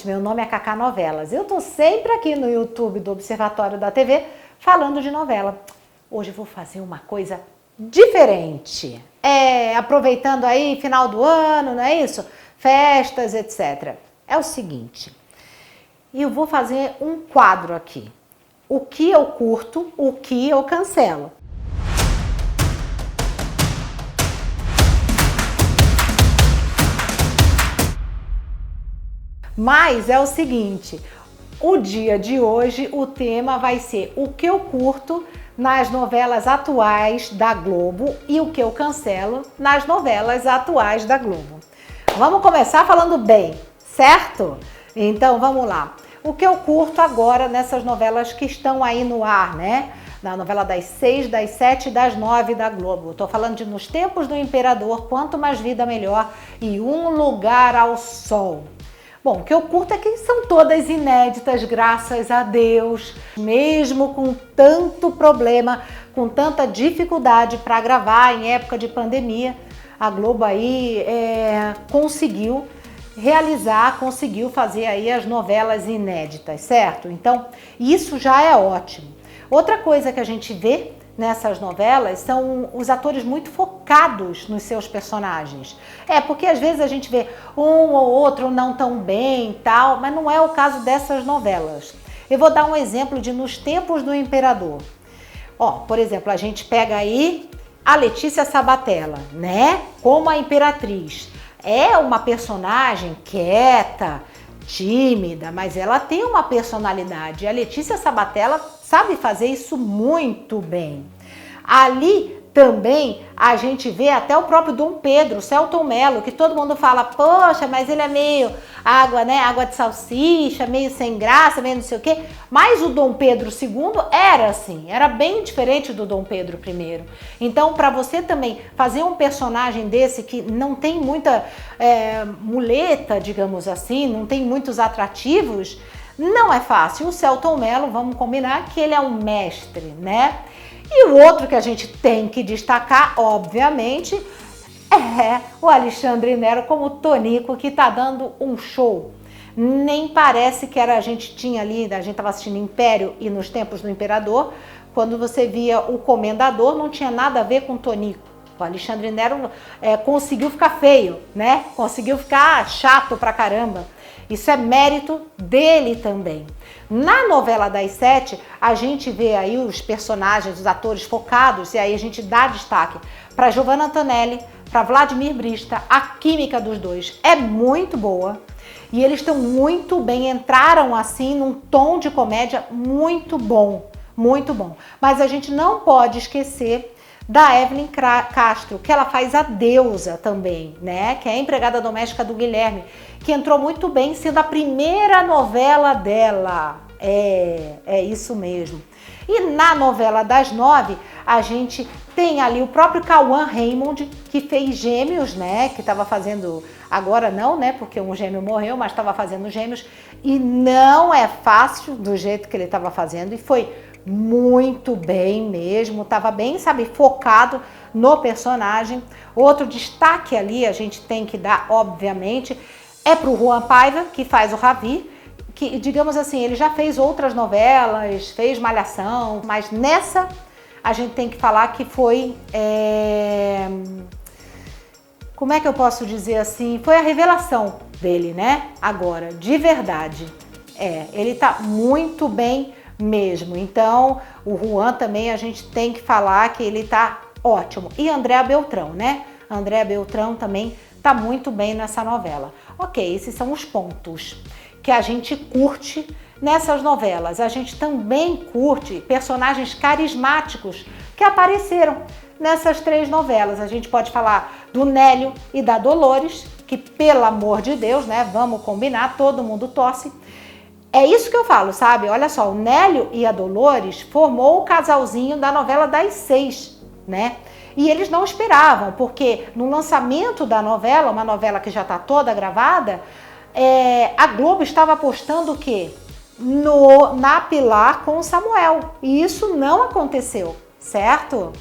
gente, meu nome é Cacá Novelas. Eu tô sempre aqui no YouTube do Observatório da TV falando de novela. Hoje eu vou fazer uma coisa diferente. Aproveitando aí final do ano, não é isso? Festas, etc. É o seguinte, eu vou fazer um quadro aqui. O que eu curto, o que eu cancelo. Mas é o seguinte, o dia de hoje o tema vai ser o que eu curto nas novelas atuais da Globo e o que eu cancelo nas novelas atuais da Globo. Vamos começar falando bem, certo? Então vamos lá. O que eu curto agora nessas novelas que estão aí no ar, né? Na novela das 6, das 7 e das 9 da Globo. Estou falando de Nos Tempos do Imperador, Quanto Mais Vida Melhor e Um Lugar ao Sol. Bom, o que eu curto é que são todas inéditas, graças a Deus. Mesmo com tanto problema, com tanta dificuldade para gravar em época de pandemia, a Globo aí conseguiu realizar, conseguiu fazer aí as novelas inéditas, certo? Então, isso já é ótimo. Outra coisa que a gente vê nessas novelas são os atores muito focados nos seus personagens. Porque às vezes a gente vê um ou outro não tão bem e tal, mas não é o caso dessas novelas. Eu vou dar um exemplo de Nos Tempos do Imperador. Por exemplo, a gente pega aí a Letícia Sabatella, né? Como a Imperatriz. É uma personagem quieta, tímida, mas ela tem uma personalidade. A Letícia Sabatella sabe fazer isso muito bem. Ali também a gente vê até o próprio Dom Pedro, Selton Mello, que todo mundo fala, poxa, mas ele é meio água, né? Água de salsicha, meio sem graça, meio não sei o quê. Mas o Dom Pedro II era assim, era bem diferente do Dom Pedro I. Então, para você também fazer um personagem desse que não tem muita muleta, digamos assim, não tem muitos atrativos, não é fácil. O Selton Mello, vamos combinar que ele é um mestre, né? E o outro que a gente tem que destacar, obviamente, é o Alexandre Nero como Tonico, que tá dando um show. Nem parece que a gente tinha ali, a gente tava assistindo Império e Nos Tempos do Imperador, quando você via o Comendador, não tinha nada a ver com Tonico. O Alexandre Nero conseguiu ficar feio, né? Conseguiu ficar chato pra caramba. Isso é mérito dele também. Na novela das 7, a gente vê aí os personagens, os atores focados, e aí a gente dá destaque para Giovanna Antonelli, para Vladimir Brista. A química dos dois é muito boa e eles estão muito bem, entraram assim num tom de comédia muito bom, muito bom. Mas a gente não pode esquecer da Evelyn Castro, que ela faz a deusa também, né? Que é a empregada doméstica do Guilherme, que entrou muito bem, sendo a primeira novela dela. É isso mesmo. E na novela das 9, a gente tem ali o próprio Cauã Raymond, que fez Gêmeos, né? Que estava fazendo, agora não, né? Porque um gêmeo morreu, mas estava fazendo Gêmeos. E não é fácil do jeito que ele estava fazendo, e foi muito bem mesmo, estava bem, sabe, focado no personagem. Outro destaque ali a gente tem que dar, obviamente, é para o Juan Paiva, que faz o Ravi, que, digamos assim, ele já fez outras novelas, fez Malhação, mas nessa a gente tem que falar que foi, como é que eu posso dizer assim, foi a revelação dele, né, agora, de verdade. Ele tá muito bem mesmo. Então, o Juan também a gente tem que falar que ele tá ótimo. E Andréa Beltrão, né? Andréa Beltrão também tá muito bem nessa novela. Ok, esses são os pontos que a gente curte nessas novelas. A gente também curte personagens carismáticos que apareceram nessas 3 novelas. A gente pode falar do Nélio e da Dolores, que, pelo amor de Deus, né? Vamos combinar, todo mundo torce. É isso que eu falo, sabe? Olha só, o Nélio e a Dolores formou o casalzinho da novela das 6, né? E eles não esperavam, porque no lançamento da novela, uma novela que já está toda gravada, a Globo estava apostando o quê? Na Pilar com o Samuel. E isso não aconteceu, certo?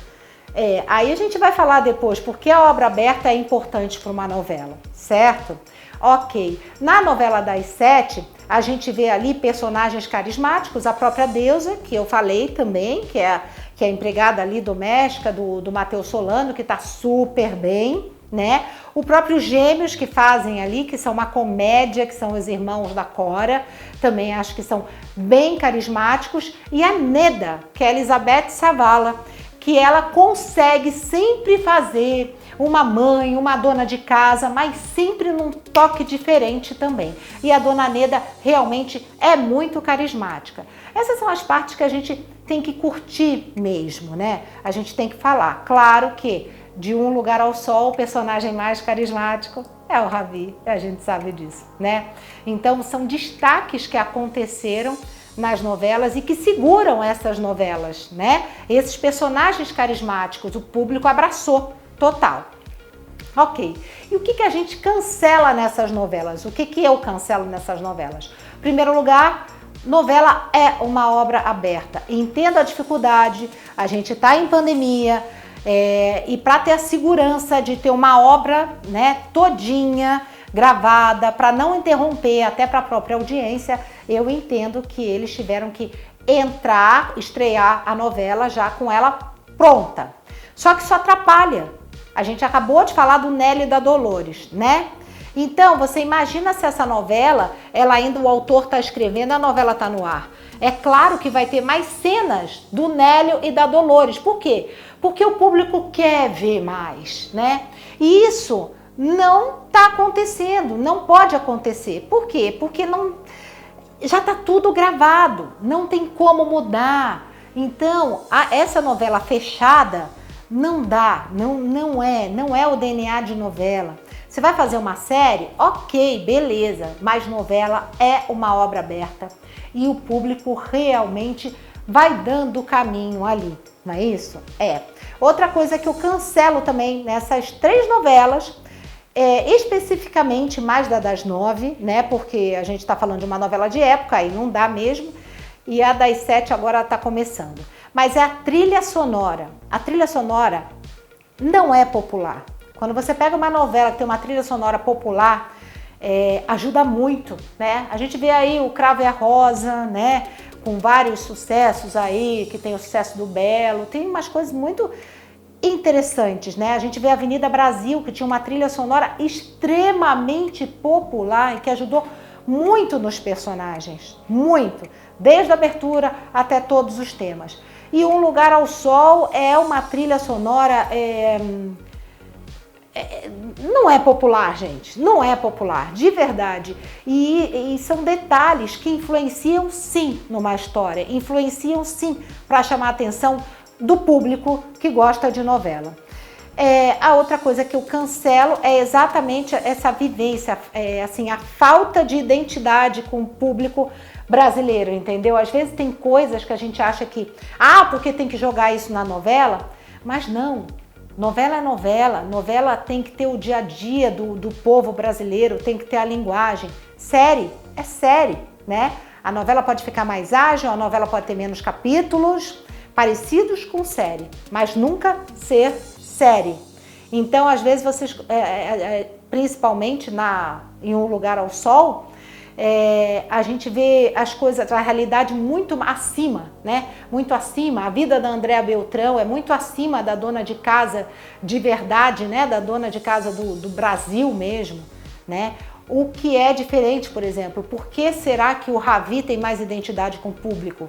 Aí a gente vai falar depois porque a obra aberta é importante para uma novela, certo? Ok. Na novela das 7, a gente vê ali personagens carismáticos, a própria Deusa, que eu falei também, que é a empregada ali doméstica do Matheus Solano, que tá super bem, né? O próprio Gêmeos que fazem ali, que são uma comédia, que são os irmãos da Cora, também acho que são bem carismáticos. E a Neda, que é a Elizabeth Savala, que ela consegue sempre fazer uma mãe, uma dona de casa, mas sempre num toque diferente também. E a dona Neda realmente é muito carismática. Essas são as partes que a gente tem que curtir mesmo, né? A gente tem que falar. Claro que de Um Lugar ao Sol, o personagem mais carismático é o Ravi, a gente sabe disso, né? Então são destaques que aconteceram nas novelas e que seguram essas novelas, né? Esses personagens carismáticos, o público abraçou total. Ok. E o que a gente cancela nessas novelas? O que eu cancelo nessas novelas? Em primeiro lugar, novela é uma obra aberta. Entenda a dificuldade, a gente está em pandemia, e para ter a segurança de ter uma obra, né, todinha, gravada, para não interromper até para a própria audiência, eu entendo que eles tiveram que estrear a novela já com ela pronta. Só que isso atrapalha. A gente acabou de falar do Nélio e da Dolores, né? Então, você imagina se essa novela, o autor está escrevendo, a novela está no ar. É claro que vai ter mais cenas do Nélio e da Dolores. Por quê? Porque o público quer ver mais, né? E isso não está acontecendo, não pode acontecer. Por quê? Porque já está tudo gravado, não tem como mudar. Então, essa novela fechada não dá, não é o DNA de novela. Você vai fazer uma série? Ok, beleza, mas novela é uma obra aberta e o público realmente vai dando o caminho ali, não é isso? É. Outra coisa que eu cancelo também nessas 3 novelas, especificamente mais das 9, né? Porque a gente está falando de uma novela de época, aí não dá mesmo, e a das 7 agora está começando. Mas é a trilha sonora. A trilha sonora não é popular. Quando você pega uma novela que tem uma trilha sonora popular, ajuda muito, né? A gente vê aí o Cravo e a Rosa, né? Com vários sucessos aí, que tem o sucesso do Belo, tem umas coisas muito interessantes, né? A gente vê a Avenida Brasil, que tinha uma trilha sonora extremamente popular e que ajudou muito nos personagens, muito, desde a abertura até todos os temas. E Um Lugar ao Sol é uma trilha sonora, não é popular, gente, não é popular, de verdade. E são detalhes que influenciam sim numa história, influenciam sim para chamar a atenção do público que gosta de novela. A outra coisa que eu cancelo é exatamente essa vivência, assim, a falta de identidade com o público brasileiro, entendeu? Às vezes tem coisas que a gente acha que, porque tem que jogar isso na novela, mas não. Novela é novela, novela tem que ter o dia a dia do povo brasileiro, tem que ter a linguagem. Série é série, né? A novela pode ficar mais ágil, a novela pode ter menos capítulos, parecidos com série, mas nunca ser série. Então, às vezes, vocês, principalmente em Um Lugar ao Sol, a gente vê as coisas, a realidade muito acima, né? Muito acima. A vida da Andréa Beltrão é muito acima da dona de casa de verdade, né? Da dona de casa do Brasil mesmo, né? O que é diferente, por exemplo, por que será que o Ravi tem mais identidade com o público?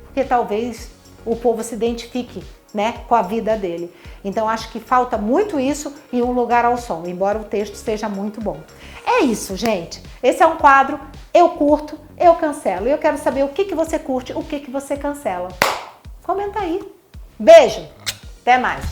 Porque talvez o povo se identifique, né, com a vida dele. Então acho que falta muito isso em Um Lugar ao Sol, embora o texto seja muito bom. É isso, gente. Esse é um quadro, eu curto, eu cancelo. E eu quero saber o que você curte, o que você cancela. Comenta aí. Beijo, até mais.